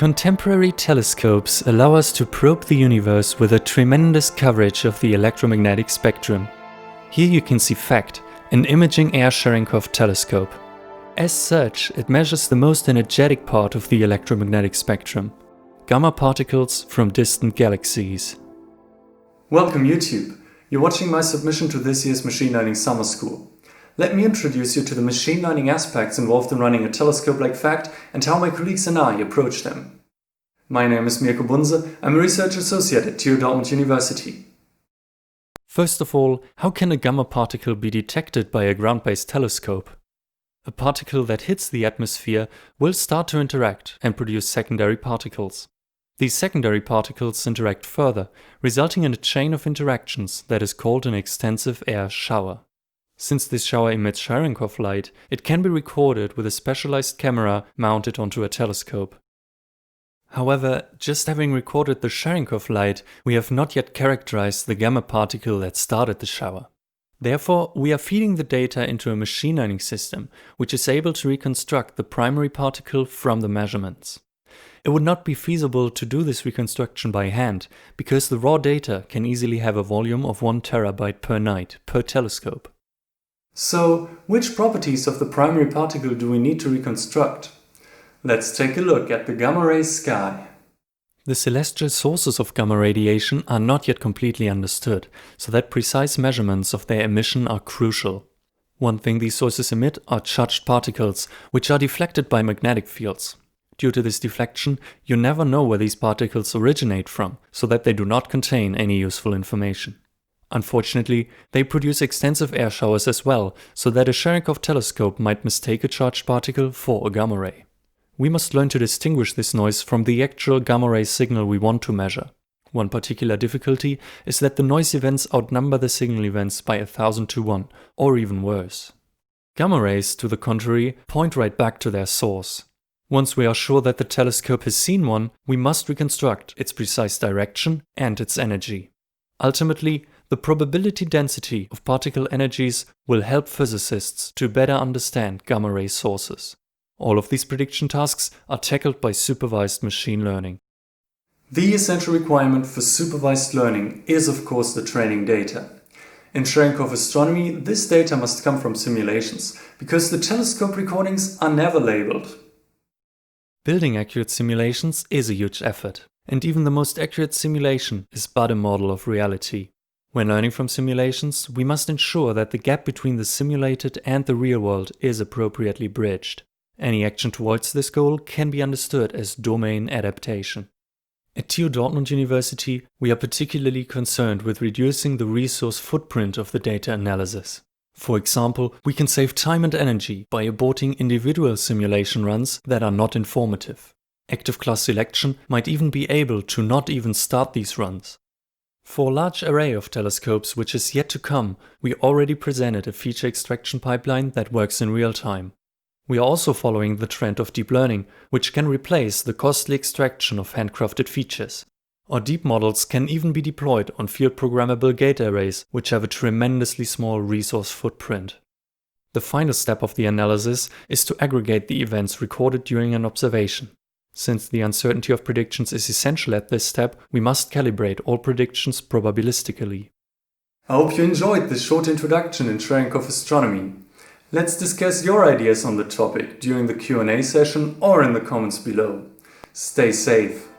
Contemporary telescopes allow us to probe the universe with a tremendous coverage of the electromagnetic spectrum. Here you can see FACT, an imaging air-Cherenkov telescope. As such, it measures the most energetic part of the electromagnetic spectrum, gamma particles from distant galaxies. Welcome YouTube! You're watching my submission to this year's Machine Learning Summer School. Let me introduce you to the machine learning aspects involved in running a telescope like FACT and how my colleagues and I approach them. My name is Mirko Bunse, I'm a research associate at TU Dortmund University. First of all, how can a gamma particle be detected by a ground-based telescope? A particle that hits the atmosphere will start to interact and produce secondary particles. These secondary particles interact further, resulting in a chain of interactions that is called an extensive air shower. Since this shower emits Cherenkov light, it can be recorded with a specialized camera mounted onto a telescope. However, just having recorded the Cherenkov light, we have not yet characterized the gamma particle that started the shower. Therefore, we are feeding the data into a machine learning system, which is able to reconstruct the primary particle from the measurements. It would not be feasible to do this reconstruction by hand, because the raw data can easily have a volume of 1 terabyte per night per telescope. So, which properties of the primary particle do we need to reconstruct? Let's take a look at the gamma-ray sky. The celestial sources of gamma radiation are not yet completely understood, so that precise measurements of their emission are crucial. One thing these sources emit are charged particles, which are deflected by magnetic fields. Due to this deflection, you never know where these particles originate from, so that they do not contain any useful information. Unfortunately, they produce extensive air showers as well, so that a Cherenkov telescope might mistake a charged particle for a gamma ray. We must learn to distinguish this noise from the actual gamma ray signal we want to measure. One particular difficulty is that the noise events outnumber the signal events by 1,000 to 1, or even worse. Gamma rays, to the contrary, point right back to their source. Once we are sure that the telescope has seen one, we must reconstruct its precise direction and its energy. Ultimately, the probability density of particle energies will help physicists to better understand gamma ray sources. All of these prediction tasks are tackled by supervised machine learning. The essential requirement for supervised learning is of course the training data. In Cherenkov astronomy, this data must come from simulations, because the telescope recordings are never labeled. Building accurate simulations is a huge effort, and even the most accurate simulation is but a model of reality. When learning from simulations, we must ensure that the gap between the simulated and the real world is appropriately bridged. Any action towards this goal can be understood as domain adaptation. At TU Dortmund University, we are particularly concerned with reducing the resource footprint of the data analysis. For example, we can save time and energy by aborting individual simulation runs that are not informative. Active class selection might even be able to not even start these runs. For a large array of telescopes which is yet to come, we already presented a feature extraction pipeline that works in real time. We are also following the trend of deep learning, which can replace the costly extraction of handcrafted features. Our deep models can even be deployed on field programmable gate arrays, which have a tremendously small resource footprint. The final step of the analysis is to aggregate the events recorded during an observation. Since the uncertainty of predictions is essential at this step, we must calibrate all predictions probabilistically. I hope you enjoyed this short introduction in Cherenkov astronomy. Let's discuss your ideas on the topic during the Q&A session or in the comments below. Stay safe.